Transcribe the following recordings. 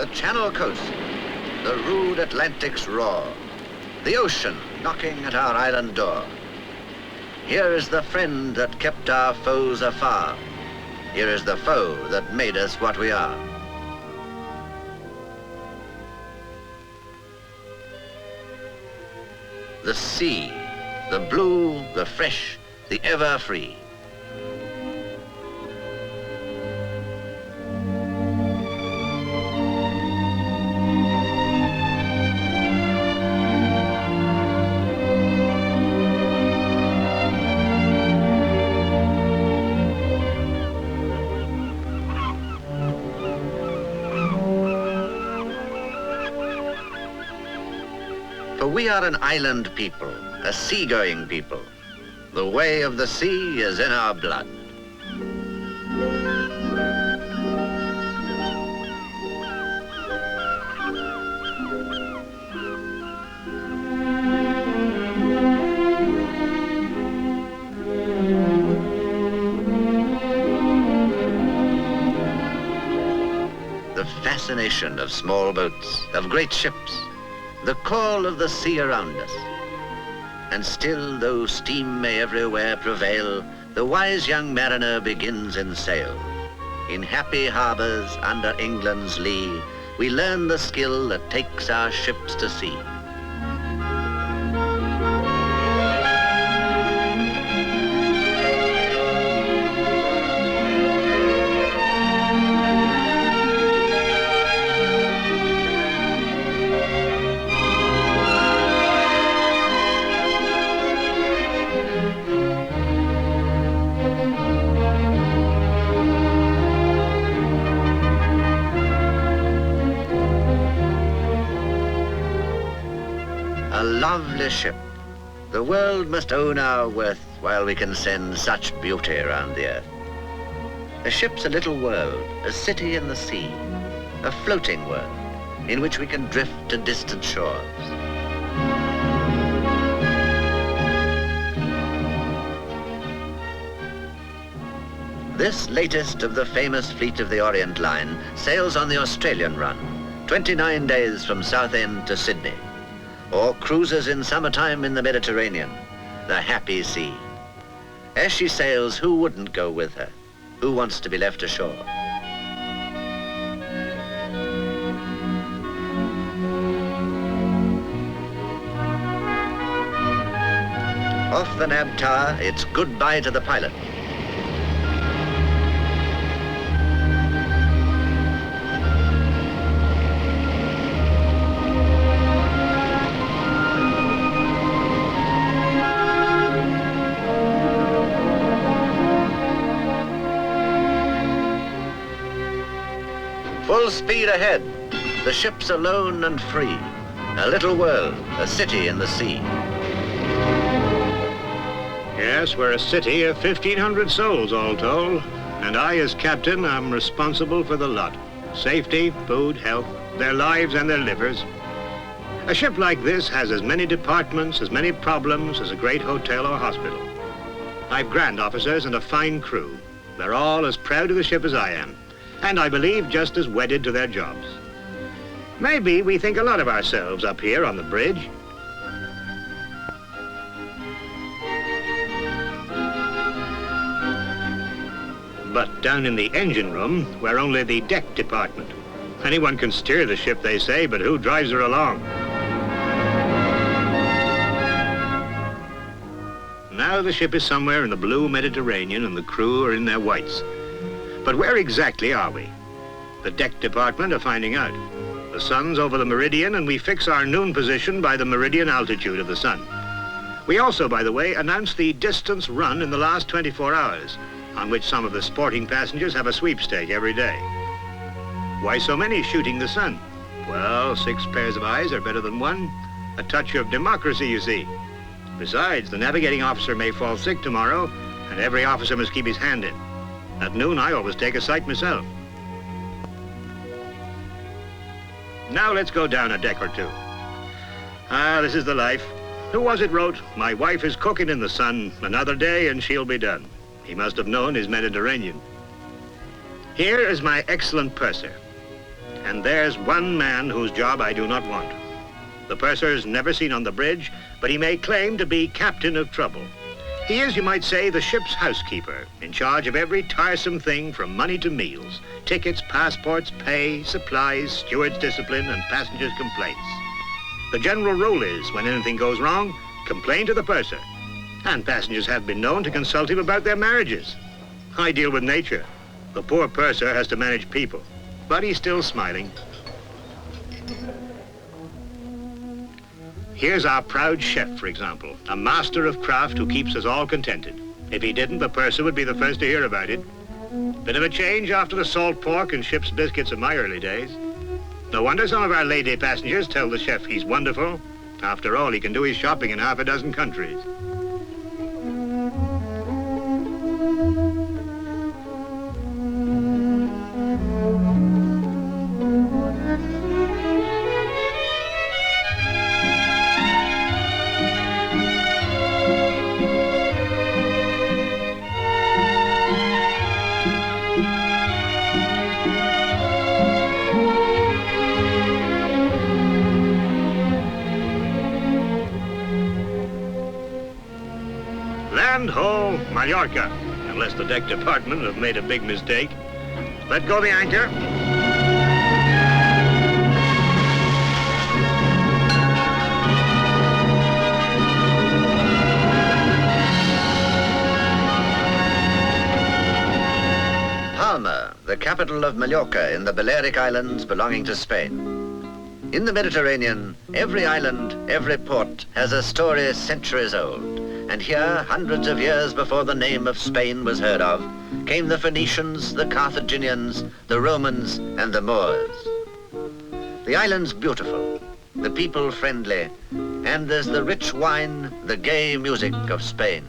the Channel coast, the rude Atlantic's roar, the ocean knocking at our island door. Here is the friend that kept our foes afar. Here is the foe that made us what we are. The sea, the blue, the fresh, the ever free. For we are an island people, a seagoing people. The way of the sea is in our blood. The fascination of small boats, of great ships, the call of the sea around us. And still, though steam may everywhere prevail, the wise young mariner begins in sail. In happy harbours under England's lee, we learn the skill that takes our ships to sea. A lovely ship. The world must own our worth while we can send such beauty around the earth. A ship's a little world, a city in the sea, a floating world in which we can drift to distant shores. This latest of the famous fleet of the Orient Line sails on the Australian run, 29 days from Southend to Sydney, or cruises in summertime in the Mediterranean, the happy sea. As she sails, who wouldn't go with her? Who wants to be left ashore? Off the Nab Tower, it's goodbye to the pilot. Full speed ahead, the ship's alone and free. A little world, a city in the sea. Yes, we're a city of 1,500 souls all told, and I, as captain, am responsible for the lot. Safety, food, health, their lives and their livers. A ship like this has as many departments, as many problems as a great hotel or hospital. I've grand officers and a fine crew. They're all as proud of the ship as I am, and I believe just as wedded to their jobs. Maybe we think a lot of ourselves up here on the bridge. But down in the engine room, we're only the deck department. Anyone can steer the ship, they say, but who drives her along? Now the ship is somewhere in the blue Mediterranean and the crew are in their whites. But where exactly are we? The deck department are finding out. The sun's over the meridian and we fix our noon position by the meridian altitude of the sun. We also, by the way, announce the distance run in the last 24 hours, on which some of the sporting passengers have a sweepstake every day. Why so many shooting the sun? Well, 6 pairs of eyes are better than one. A touch of democracy, you see. Besides, the navigating officer may fall sick tomorrow, and every officer must keep his hand in. At noon, I always take a sight myself. Now let's go down a deck or two. Ah, this is the life. Who was it wrote, "My wife is cooking in the sun, another day and she'll be done"? He must have known his Mediterranean. Here is my excellent purser. And there's one man whose job I do not want. The purser's never seen on the bridge, but he may claim to be captain of trouble. He is, you might say, the ship's housekeeper, in charge of every tiresome thing from money to meals, tickets, passports, pay, supplies, steward's discipline, and passengers' complaints. The general rule is, when anything goes wrong, complain to the purser. And passengers have been known to consult him about their marriages. I deal with nature. The poor purser has to manage people, but he's still smiling. Here's our proud chef, for example, a master of craft who keeps us all contented. If he didn't, the purser would be the first to hear about it. Bit of a change after the salt pork and ship's biscuits of my early days. No wonder some of our lady passengers tell the chef he's wonderful. After all, he can do his shopping in half a dozen countries. Land ho, Mallorca, unless the deck department have made a big mistake. Let go the anchor. Palma, the capital of Mallorca in the Balearic Islands belonging to Spain. In the Mediterranean, every island, every port has a story centuries old. And here, hundreds of years before the name of Spain was heard of, came the Phoenicians, the Carthaginians, the Romans, and the Moors. The island's beautiful, the people friendly, and there's the rich wine, the gay music of Spain.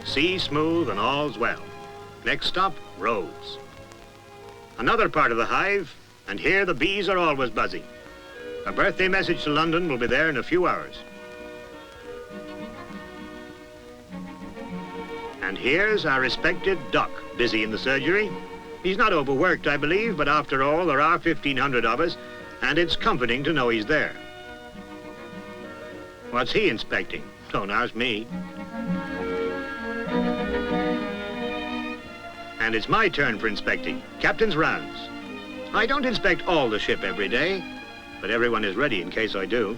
Sea smooth and all's well. Next stop, Rhodes. Another part of the hive, and here the bees are always buzzing. A birthday message to London will be there in a few hours. And here's our respected Doc, busy in the surgery. He's not overworked, I believe, but after all, there are 1,500 of us, and it's comforting to know he's there. What's he inspecting? Don't ask me. And it's my turn for inspecting, captain's rounds. I don't inspect all the ship every day, but everyone is ready in case I do.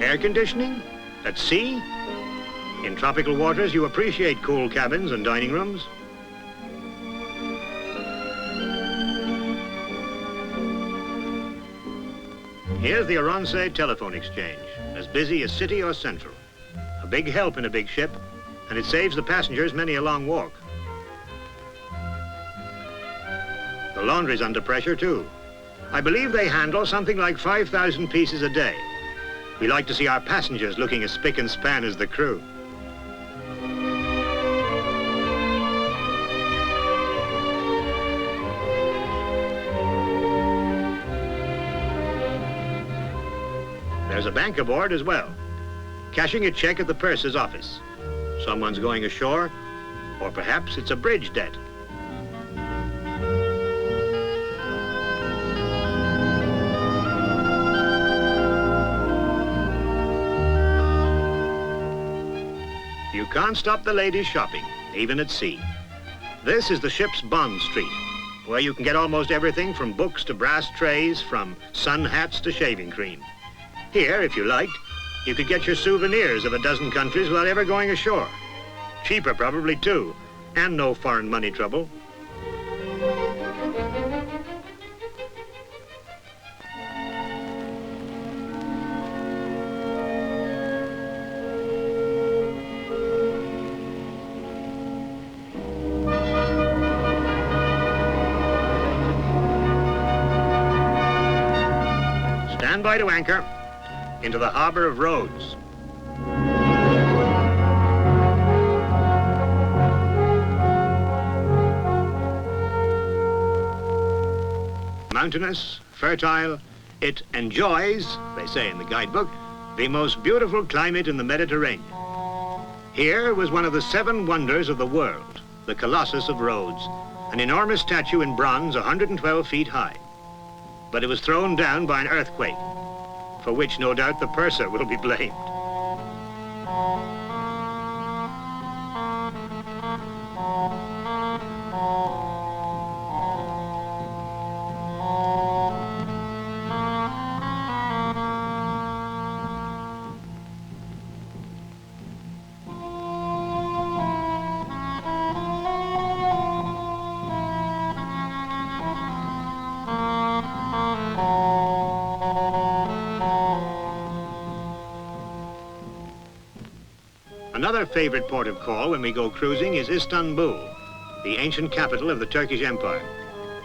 Air conditioning? At sea? In tropical waters, you appreciate cool cabins and dining rooms. Here's the Oronce telephone exchange, as busy as city or central. A big help in a big ship, and it saves the passengers many a long walk. The laundry's under pressure, too. I believe they handle something like 5,000 pieces a day. We like to see our passengers looking as spick and span as the crew. There's a bank aboard as well. Cashing a check at the purser's office. Someone's going ashore, or perhaps it's a bridge debt. You can't stop the ladies shopping, even at sea. This is the ship's Bond Street. where you can get almost everything from books to brass trays, from sun hats to shaving cream. Here, if you liked, you could get your souvenirs of a dozen countries without ever going ashore. Cheaper probably too, and no foreign money trouble. Stand by to anchor into the harbor of Rhodes. Mountainous, fertile, it enjoys, they say in the guidebook, the most beautiful climate in the Mediterranean. Here was one of the 7 wonders of the world, the Colossus of Rhodes, an enormous statue in bronze 112 feet high. But it was thrown down by an earthquake, for which no doubt the purser will be blamed. Another favorite port of call when we go cruising is Istanbul, the ancient capital of the Turkish Empire.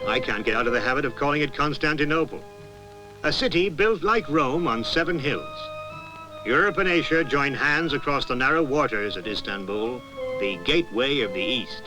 I can't get out of the habit of calling it Constantinople. A city built like Rome on 7 hills. Europe and Asia join hands across the narrow waters at Istanbul, the gateway of the East.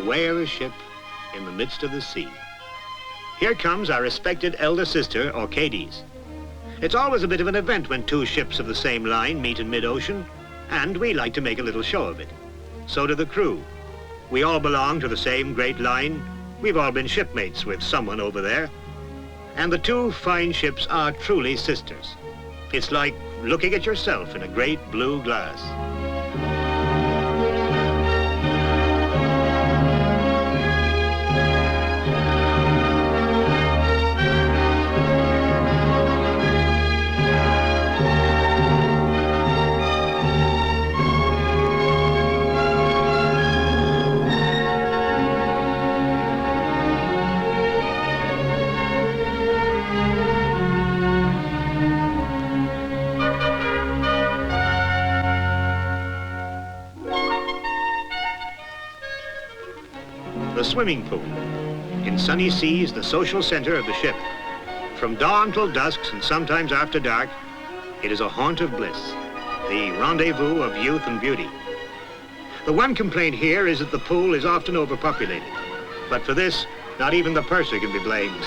Way of a ship in the midst of the sea. Here comes our respected elder sister, Orcades. It's always a bit of an event when 2 ships of the same line meet in mid-ocean, and we like to make a little show of it. So do the crew. We all belong to the same great line. We've all been shipmates with someone over there. And the 2 fine ships are truly sisters. It's like looking at yourself in a great blue glass. The swimming pool. In sunny seas, the social center of the ship. From dawn till dusk, and sometimes after dark, it is a haunt of bliss, the rendezvous of youth and beauty. The one complaint here is that the pool is often overpopulated. But for this, not even the purser can be blamed.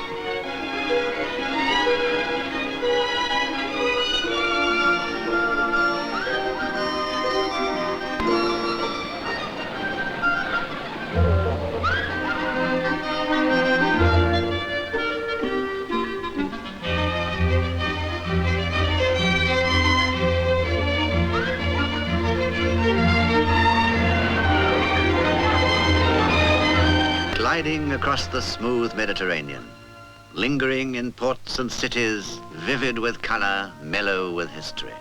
Gliding across the smooth Mediterranean, lingering in ports and cities, vivid with color, mellow with history.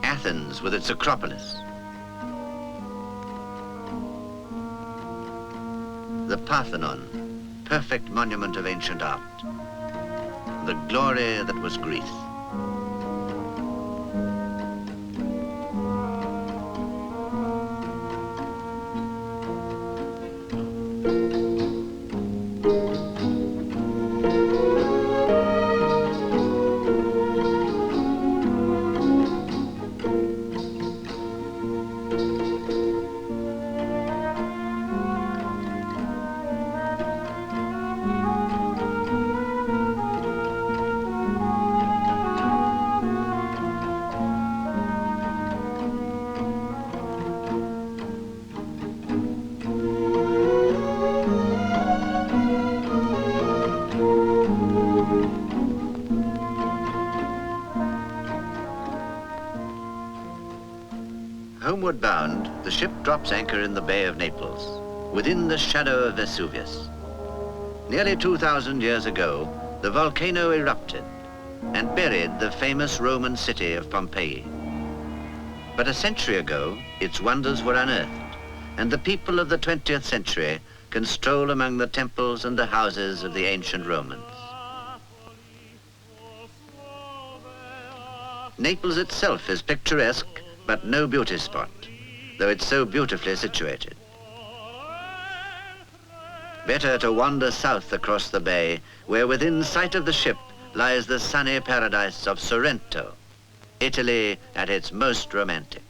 Athens with its Acropolis. The Parthenon, perfect monument of ancient art. The glory that was Greece. Homeward bound, the ship drops anchor in the Bay of Naples, within the shadow of Vesuvius. Nearly 2,000 years ago, the volcano erupted and buried the famous Roman city of Pompeii. But a century ago, its wonders were unearthed, and the people of the 20th century can stroll among the temples and the houses of the ancient Romans. Naples itself is picturesque, but no beauty spot, though it's so beautifully situated. Better to wander south across the bay, where within sight of the ship lies the sunny paradise of Sorrento, Italy at its most romantic.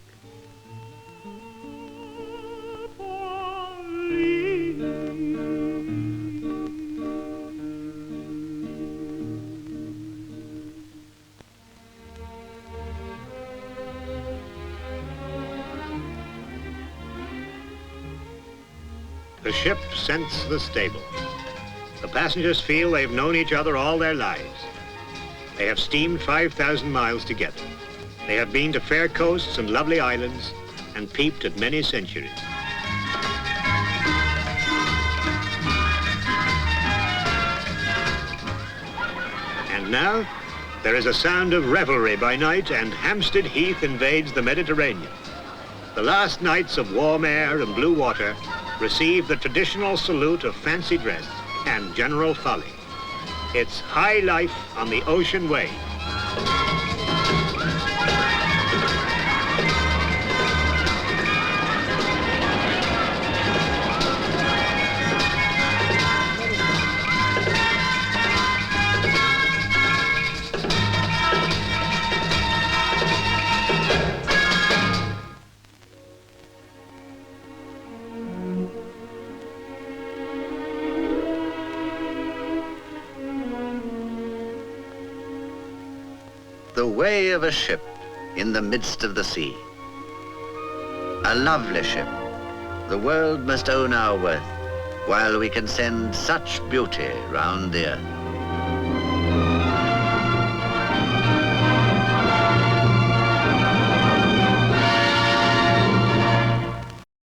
The ship scents the stable. The passengers feel they've known each other all their lives. They have steamed 5,000 miles together. They have been to fair coasts and lovely islands and peeped at many centuries. And now, there is a sound of revelry by night, and Hampstead Heath invades the Mediterranean. The last nights of warm air and blue water receive the traditional salute of fancy dress and general folly. It's high life on the ocean wave. The way of a ship in the midst of the sea. A lovely ship. The world must own our worth, while we can send such beauty round the earth.